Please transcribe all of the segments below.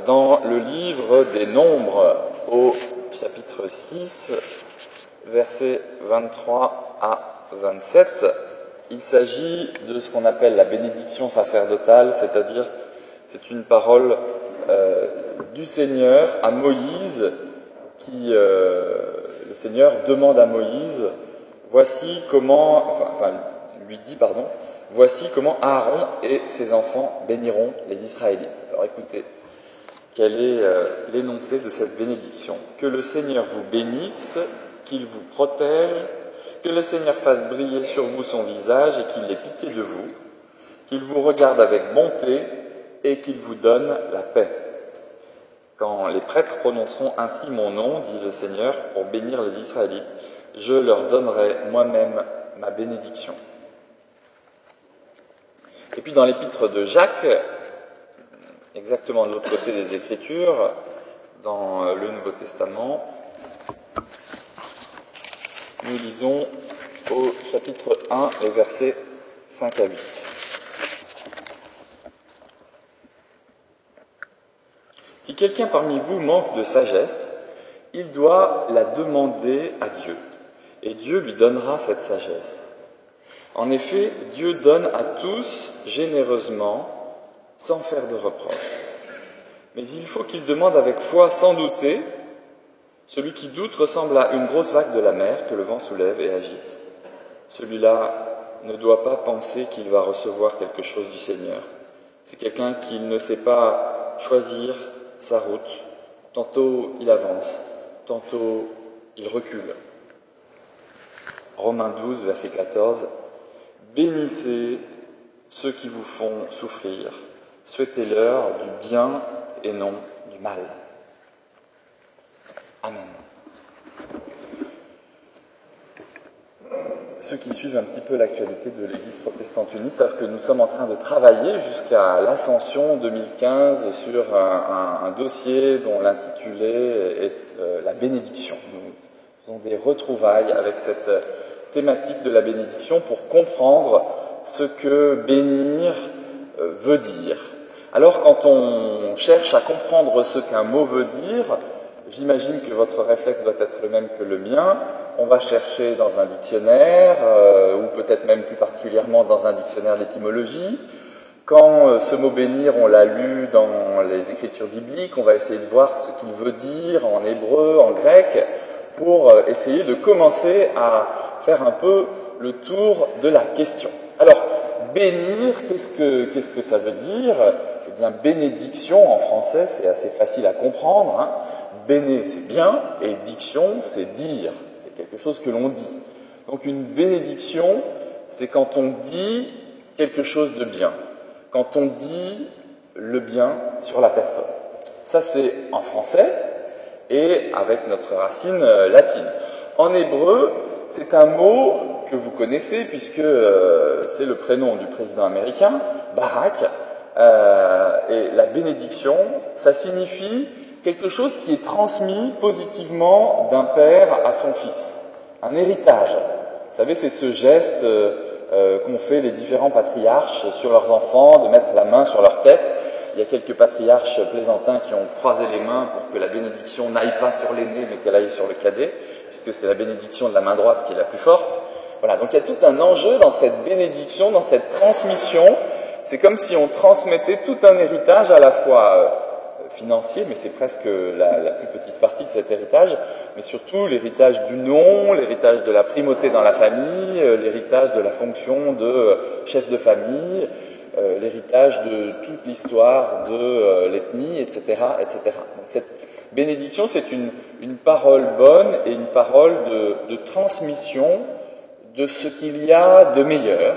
dans le livre des Nombres, au chapitre 6, versets 23 à 27. Il s'agit de ce qu'on appelle la bénédiction sacerdotale, c'est-à-dire c'est une parole du Seigneur à Moïse, le Seigneur demande à Moïse, voici comment Aaron et ses enfants béniront les Israélites. Alors écoutez, quel est l'énoncé de cette bénédiction? Que le Seigneur vous bénisse, qu'il vous protège, que le Seigneur fasse briller sur vous son visage et qu'il ait pitié de vous, qu'il vous regarde avec bonté et qu'il vous donne la paix. Quand les prêtres prononceront ainsi mon nom, dit le Seigneur, pour bénir les Israélites, je leur donnerai moi-même ma bénédiction. Et puis dans l'épître de Jacques, exactement de l'autre côté des Écritures, dans le Nouveau Testament, nous lisons au chapitre 1, les versets 5 à 8. Si quelqu'un parmi vous manque de sagesse, il doit la demander à Dieu, et Dieu lui donnera cette sagesse. En effet, Dieu donne à tous généreusement, sans faire de reproche. Mais il faut qu'il demande avec foi sans douter. Celui qui doute ressemble à une grosse vague de la mer que le vent soulève et agite. Celui-là ne doit pas penser qu'il va recevoir quelque chose du Seigneur. C'est quelqu'un qui ne sait pas choisir sa route. Tantôt il avance, tantôt il recule. Romains 12, verset 14. Bénissez ceux qui vous font souffrir. Souhaitez-leur du bien et non du mal. Amen. Ceux qui suivent un petit peu l'actualité de l'Église protestante unie savent que nous sommes en train de travailler jusqu'à l'Ascension 2015 sur un dossier dont l'intitulé est la bénédiction. Nous faisons des retrouvailles avec cette thématique de la bénédiction pour comprendre ce que bénir veut dire. Alors quand on cherche à comprendre ce qu'un mot veut dire, j'imagine que votre réflexe doit être le même que le mien. On va chercher dans un dictionnaire, ou peut-être même plus particulièrement dans un dictionnaire d'étymologie. Quand ce mot bénir, on l'a lu dans les écritures bibliques, on va essayer de voir ce qu'il veut dire en hébreu, en grec, pour essayer de commencer à faire un peu le tour de la question. Alors, bénir, qu'est-ce que ça veut dire? Eh bien, bénédiction en français, c'est assez facile à comprendre. Hein. Béné, c'est bien, et diction, c'est dire. C'est quelque chose que l'on dit. Donc, une bénédiction, c'est quand on dit quelque chose de bien. Quand on dit le bien sur la personne. Ça, c'est en français, et avec notre racine latine. En hébreu, c'est un mot que vous connaissez, puisque c'est le prénom du président américain, Barak. Et la bénédiction, ça signifie quelque chose qui est transmis positivement d'un père à son fils, un héritage. Vous savez, c'est ce geste qu'ont fait les différents patriarches sur leurs enfants, de mettre la main sur leur tête. Il y a quelques patriarches plaisantins qui ont croisé les mains pour que la bénédiction n'aille pas sur l'aîné, mais qu'elle aille sur le cadet, puisque c'est la bénédiction de la main droite qui est la plus forte. Voilà, donc il y a tout un enjeu dans cette bénédiction, dans cette transmission. C'est comme si on transmettait tout un héritage à la fois financier, mais c'est presque la plus petite partie de cet héritage, mais surtout l'héritage du nom, l'héritage de la primauté dans la famille, l'héritage de la fonction de chef de famille, l'héritage de toute l'histoire de l'ethnie, etc., etc. Donc cette bénédiction, c'est une parole bonne et une parole de transmission de ce qu'il y a de meilleur,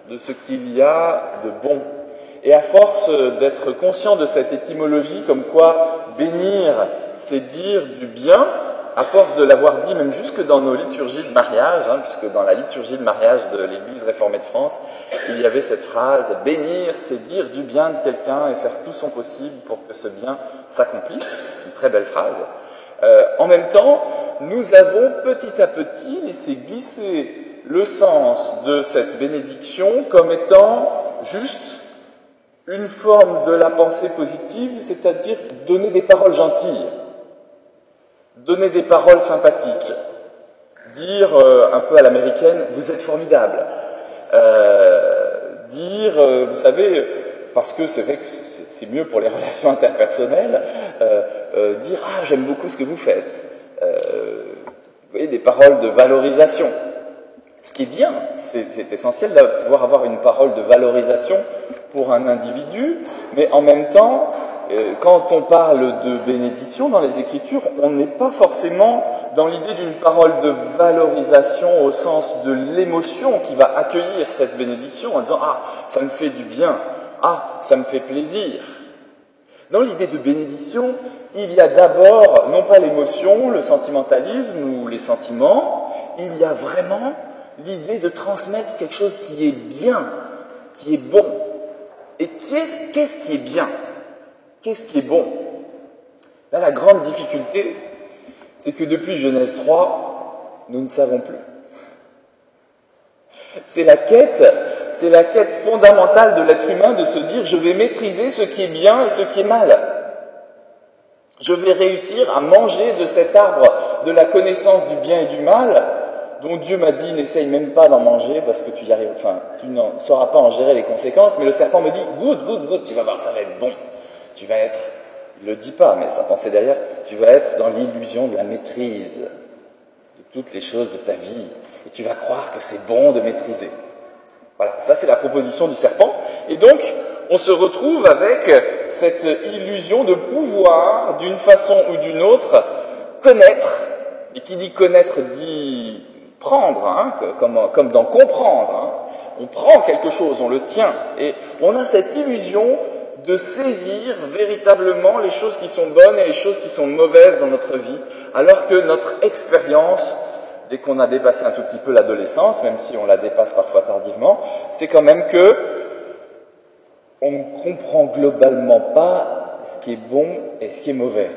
de ce qu'il y a de bon. Et à force d'être conscient de cette étymologie, comme quoi bénir, c'est dire du bien, à force de l'avoir dit même jusque dans nos liturgies de mariage, puisque dans la liturgie de mariage de l'Église réformée de France, il y avait cette phrase « bénir, c'est dire du bien de quelqu'un et faire tout son possible pour que ce bien s'accomplisse », une très belle phrase. En même temps, nous avons petit à petit laissé glisser le sens de cette bénédiction comme étant juste une forme de la pensée positive, c'est-à-dire donner des paroles gentilles, donner des paroles sympathiques, dire un peu à l'américaine « vous êtes formidable », dire, vous savez, parce que c'est vrai que c'est mieux pour les relations interpersonnelles, dire « ah, j'aime beaucoup ce que vous faites ». Vous voyez, des paroles de valorisation. Ce qui est bien, c'est essentiel de pouvoir avoir une parole de valorisation pour un individu, mais en même temps, quand on parle de bénédiction dans les Écritures, on n'est pas forcément dans l'idée d'une parole de valorisation au sens de l'émotion qui va accueillir cette bénédiction en disant « ah, ça me fait du bien, ah, ça me fait plaisir ». Dans l'idée de bénédiction, il y a d'abord, non pas l'émotion, le sentimentalisme ou les sentiments, il y a vraiment l'idée de transmettre quelque chose qui est bien, qui est bon. Et qu'est-ce qui est bien? Qu'est-ce qui est bon? Là, la grande difficulté, c'est que depuis Genèse 3, nous ne savons plus. C'est la quête fondamentale de l'être humain de se dire « je vais maîtriser ce qui est bien et ce qui est mal ». Je vais réussir à manger de cet arbre de la connaissance du bien et du mal, dont Dieu m'a dit n'essaye même pas d'en manger parce que tu n'en sauras pas en gérer les conséquences, mais le serpent me dit goûte, tu vas voir, ça va être bon. Tu vas être, il ne le dit pas, mais sa pensée derrière, tu vas être dans l'illusion de la maîtrise de toutes les choses de ta vie, et tu vas croire que c'est bon de maîtriser. Voilà, ça c'est la proposition du serpent, et donc on se retrouve avec cette illusion de pouvoir, d'une façon ou d'une autre, connaître, et qui dit connaître dit prendre, hein, comme dans comprendre. Hein. On prend quelque chose, on le tient, et on a cette illusion de saisir véritablement les choses qui sont bonnes et les choses qui sont mauvaises dans notre vie, alors que notre expérience, dès qu'on a dépassé un tout petit peu l'adolescence, même si on la dépasse parfois tardivement, c'est quand même que on ne comprend globalement pas ce qui est bon et ce qui est mauvais.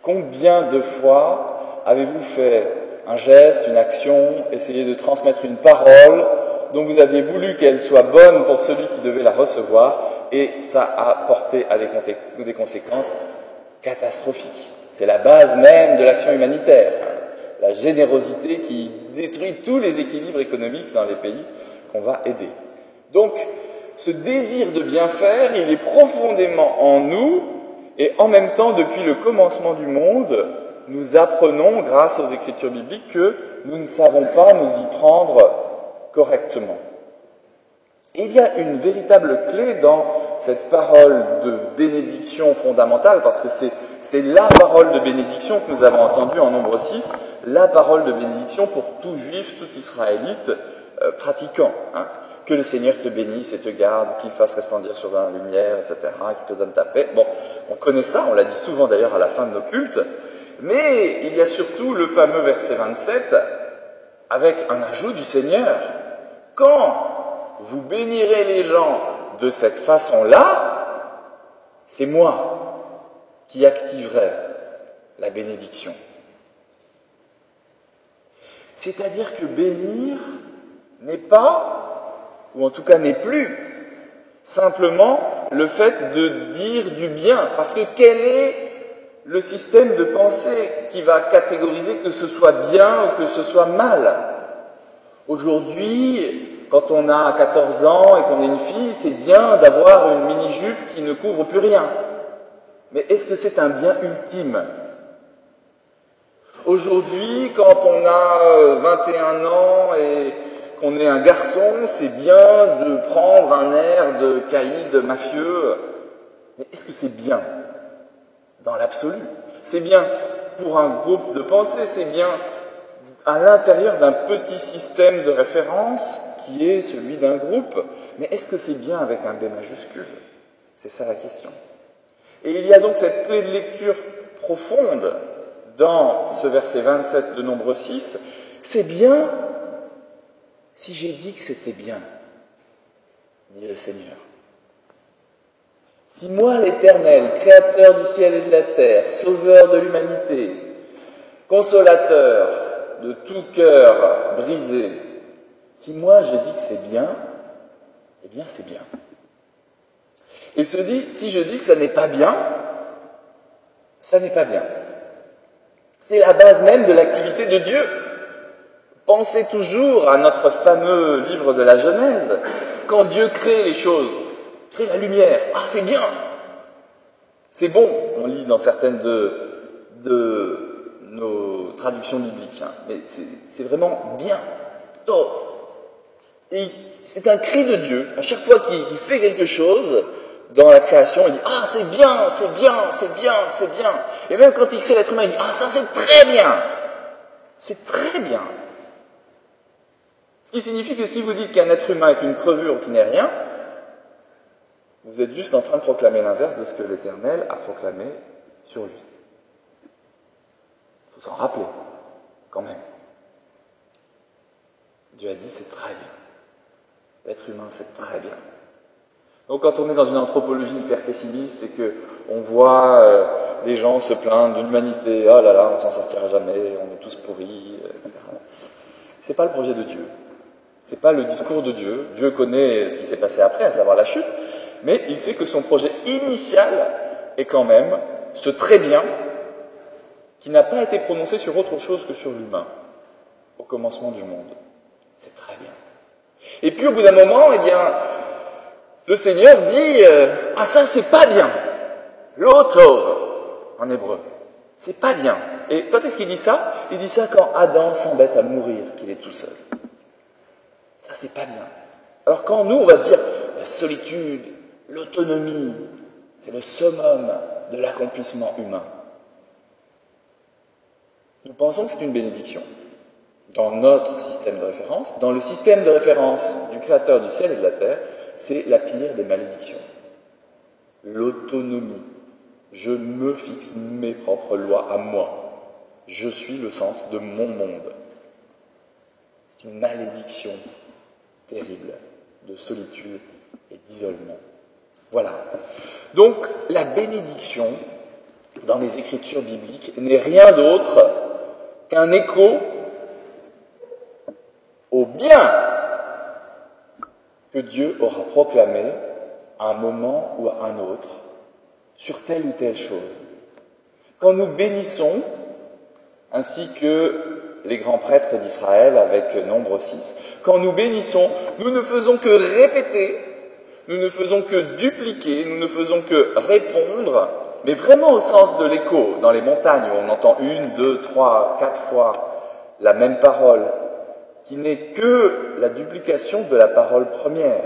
Combien de fois avez-vous fait un geste, une action, essayé de transmettre une parole dont vous aviez voulu qu'elle soit bonne pour celui qui devait la recevoir, et ça a porté à des conséquences catastrophiques. C'est la base même de l'action humanitaire, la générosité qui détruit tous les équilibres économiques dans les pays qu'on va aider. Donc, ce désir de bien faire, il est profondément en nous, et en même temps, depuis le commencement du monde, nous apprenons, grâce aux Écritures bibliques, que nous ne savons pas nous y prendre correctement. Et il y a une véritable clé dans cette parole de bénédiction fondamentale, parce que c'est la parole de bénédiction que nous avons entendue en Nombre 6, la parole de bénédiction pour tout juif, tout israélite pratiquant. Hein. Que le Seigneur te bénisse et te garde, qu'il fasse resplendir sur la lumière, etc., qu'il te donne ta paix. Bon, on connaît ça, on l'a dit souvent d'ailleurs à la fin de nos cultes, mais il y a surtout le fameux verset 27, avec un ajout du Seigneur. Quand vous bénirez les gens de cette façon-là, c'est moi qui activerai la bénédiction. C'est-à-dire que bénir n'est pas, ou en tout cas n'est plus, simplement le fait de dire du bien. Parce que quel est le système de pensée qui va catégoriser que ce soit bien ou que ce soit mal? Aujourd'hui, quand on a 14 ans et qu'on est une fille, c'est bien d'avoir une mini-jupe qui ne couvre plus rien. Mais est-ce que c'est un bien ultime? Aujourd'hui, quand on a 21 ans et qu'on est un garçon, c'est bien de prendre un air de caïd mafieux. Mais est-ce que c'est bien dans l'absolu? C'est bien pour un groupe de pensée, c'est bien à l'intérieur d'un petit système de référence qui est celui d'un groupe. Mais est-ce que c'est bien avec un B majuscule? C'est ça la question. Et il y a donc cette clé de lecture profonde dans ce verset 27 de Nombre 6. C'est bien si j'ai dit que c'était bien, dit le Seigneur. Si moi, l'Éternel, créateur du ciel et de la terre, sauveur de l'humanité, consolateur de tout cœur brisé, si moi je dis que c'est bien, eh bien c'est bien. Et se dit, si je dis que ça n'est pas bien, ça n'est pas bien. C'est la base même de l'activité de Dieu. Pensez toujours à notre fameux livre de la Genèse. Quand Dieu crée les choses, crée la lumière, ah c'est bien, c'est bon, on lit dans certaines de nos traductions bibliques, hein, mais c'est vraiment bien, top. Et c'est un cri de Dieu, à chaque fois qu'il fait quelque chose dans la création, il dit « Ah, c'est bien, c'est bien, c'est bien, c'est bien ». Et même quand il crée l'être humain, il dit « Ah, ça c'est très bien, c'est très bien ». Ce qui signifie que si vous dites qu'un être humain est une crevure ou qu'il n'est rien, vous êtes juste en train de proclamer l'inverse de ce que l'Éternel a proclamé sur lui. Il faut s'en rappeler, quand même. Dieu a dit c'est très bien. L'être humain, c'est très bien. Donc quand on est dans une anthropologie hyper pessimiste et qu'on voit des gens se plaindre de l'humanité, oh là là, on s'en sortira jamais, on est tous pourris, etc. C'est pas le projet de Dieu. C'est pas le discours de Dieu. Dieu connaît ce qui s'est passé après, à savoir la chute, mais il sait que son projet initial est quand même ce très bien qui n'a pas été prononcé sur autre chose que sur l'humain, au commencement du monde. C'est très bien. Et puis au bout d'un moment, eh bien, le Seigneur dit « Ah ça c'est pas bien !» Lo tov en hébreu. C'est pas bien. Et quand est-ce qu'il dit ça? Il dit ça quand Adam s'embête à mourir, qu'il est tout seul. Ça c'est pas bien. Alors quand nous on va dire la solitude, l'autonomie, c'est le summum de l'accomplissement humain. Nous pensons que c'est une bénédiction. Dans notre système de référence, dans le système de référence du Créateur du ciel et de la terre, c'est la pire des malédictions. L'autonomie. Je me fixe mes propres lois à moi. Je suis le centre de mon monde. C'est une malédiction terrible de solitude et d'isolement. Voilà. Donc, la bénédiction dans les écritures bibliques n'est rien d'autre qu'un écho au bien que Dieu aura proclamé à un moment ou à un autre sur telle ou telle chose. Quand nous bénissons, ainsi que les grands prêtres d'Israël avec Nombre 6, quand nous bénissons, nous ne faisons que répéter, nous ne faisons que dupliquer, nous ne faisons que répondre, mais vraiment au sens de l'écho, dans les montagnes où on entend 1, 2, 3, 4 fois la même parole, qui n'est que la duplication de la parole première.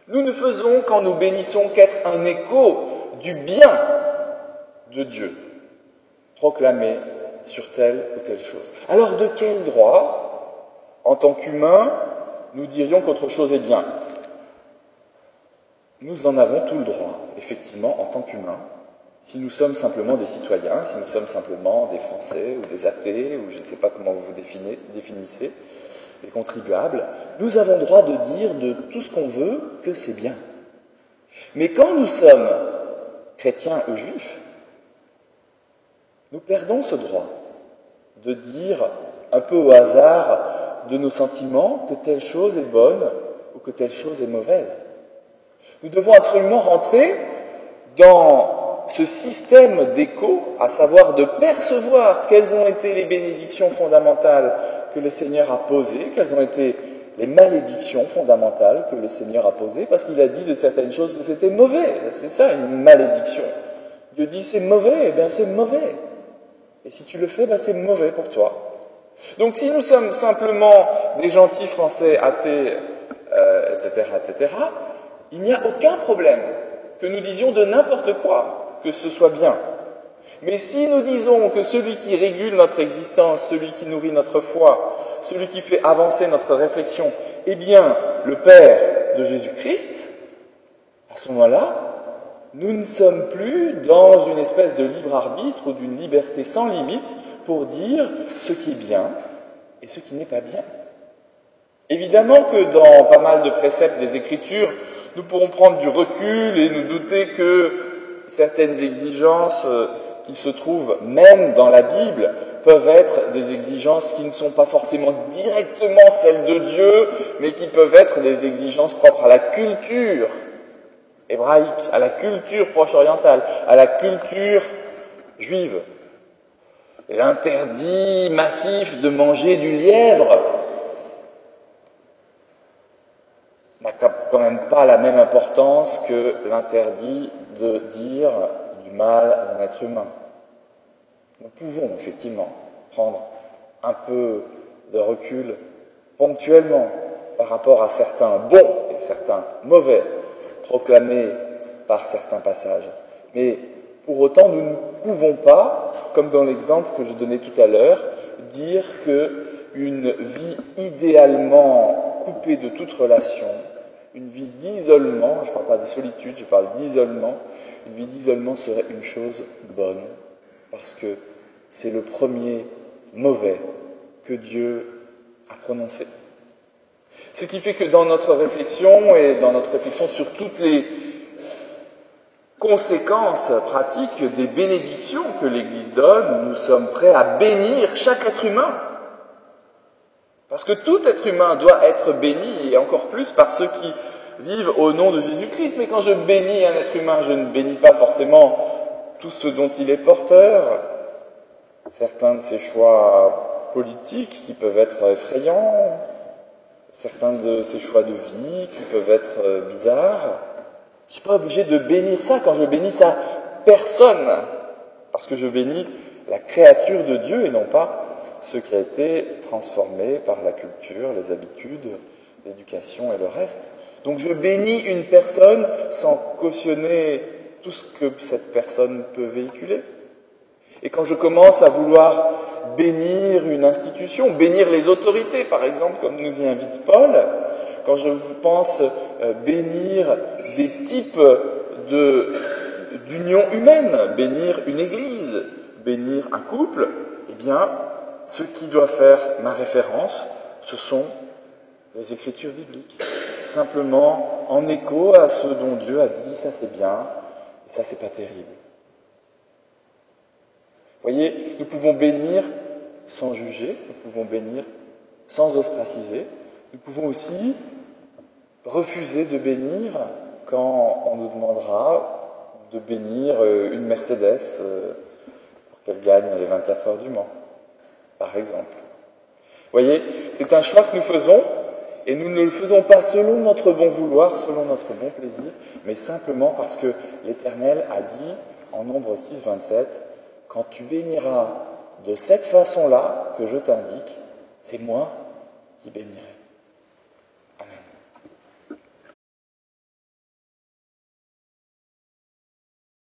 Nous ne faisons, quand nous bénissons, qu'être un écho du bien de Dieu, proclamé sur telle ou telle chose. Alors de quel droit, en tant qu'humains, nous dirions qu'autre chose est bien? Nous en avons tout le droit, effectivement, en tant qu'humains, si nous sommes simplement des citoyens, si nous sommes simplement des Français ou des athées, ou je ne sais pas comment vous vous définissez, des contribuables, nous avons le droit de dire de tout ce qu'on veut que c'est bien. Mais quand nous sommes chrétiens ou juifs, nous perdons ce droit de dire un peu au hasard de nos sentiments que telle chose est bonne ou que telle chose est mauvaise. Nous devons absolument rentrer dans ce système d'écho, à savoir de percevoir quelles ont été les bénédictions fondamentales que le Seigneur a posées, quelles ont été les malédictions fondamentales que le Seigneur a posées, parce qu'il a dit de certaines choses que c'était mauvais. C'est ça, une malédiction. Dieu dit c'est mauvais, eh bien c'est mauvais. Et si tu le fais, ben c'est mauvais pour toi. Donc si nous sommes simplement des gentils Français athées, etc., il n'y a aucun problème que nous disions de n'importe quoi, que ce soit bien. Mais si nous disons que celui qui régule notre existence, celui qui nourrit notre foi, celui qui fait avancer notre réflexion, est bien le Père de Jésus-Christ, à ce moment-là, nous ne sommes plus dans une espèce de libre arbitre ou d'une liberté sans limite pour dire ce qui est bien et ce qui n'est pas bien. Évidemment que dans pas mal de préceptes des Écritures, nous pourrons prendre du recul et nous douter que certaines exigences qui se trouvent même dans la Bible peuvent être des exigences qui ne sont pas forcément directement celles de Dieu, mais qui peuvent être des exigences propres à la culture hébraïque, à la culture proche-orientale, à la culture juive. L'interdit massif de manger du lièvre n'a quand même pas la même importance que l'interdit de dire du mal d'un être humain. Nous pouvons effectivement prendre un peu de recul ponctuellement par rapport à certains bons et certains mauvais proclamés par certains passages. Mais pour autant, nous ne pouvons pas, comme dans l'exemple que je donnais tout à l'heure, dire qu'une vie idéalement coupée de toute relation, une vie d'isolement, je ne parle pas de solitude, je parle d'isolement, une vie d'isolement serait une chose bonne, parce que c'est le premier mauvais que Dieu a prononcé. Ce qui fait que dans notre réflexion, et dans notre réflexion sur toutes les conséquences pratiques des bénédictions que l'Église donne, nous sommes prêts à bénir chaque être humain. Parce que tout être humain doit être béni, et encore plus par ceux qui vivent au nom de Jésus-Christ. Mais quand je bénis un être humain, je ne bénis pas forcément tout ce dont il est porteur. Certains de ses choix politiques qui peuvent être effrayants, certains de ses choix de vie qui peuvent être bizarres. Je ne suis pas obligé de bénir ça quand je bénis sa personne, parce que je bénis la créature de Dieu et non pas ce qui a été transformé par la culture, les habitudes, l'éducation et le reste. Donc je bénis une personne sans cautionner tout ce que cette personne peut véhiculer. Et quand je commence à vouloir bénir une institution, bénir les autorités, par exemple, comme nous y invite Paul, quand je pense bénir des types d'union humaine, bénir une église, bénir un couple, eh bien, ce qui doit faire ma référence, ce sont les Écritures bibliques. Simplement en écho à ce dont Dieu a dit, ça c'est bien, et ça c'est pas terrible. Vous voyez, nous pouvons bénir sans juger, nous pouvons bénir sans ostraciser, nous pouvons aussi refuser de bénir quand on nous demandera de bénir une Mercedes pour qu'elle gagne les 24 heures du Mans, par exemple. Vous voyez, c'est un choix que nous faisons, et nous ne le faisons pas selon notre bon vouloir, selon notre bon plaisir, mais simplement parce que l'Éternel a dit en Nombre 6, 27, « Quand tu béniras de cette façon-là que je t'indique, c'est moi qui bénirai. »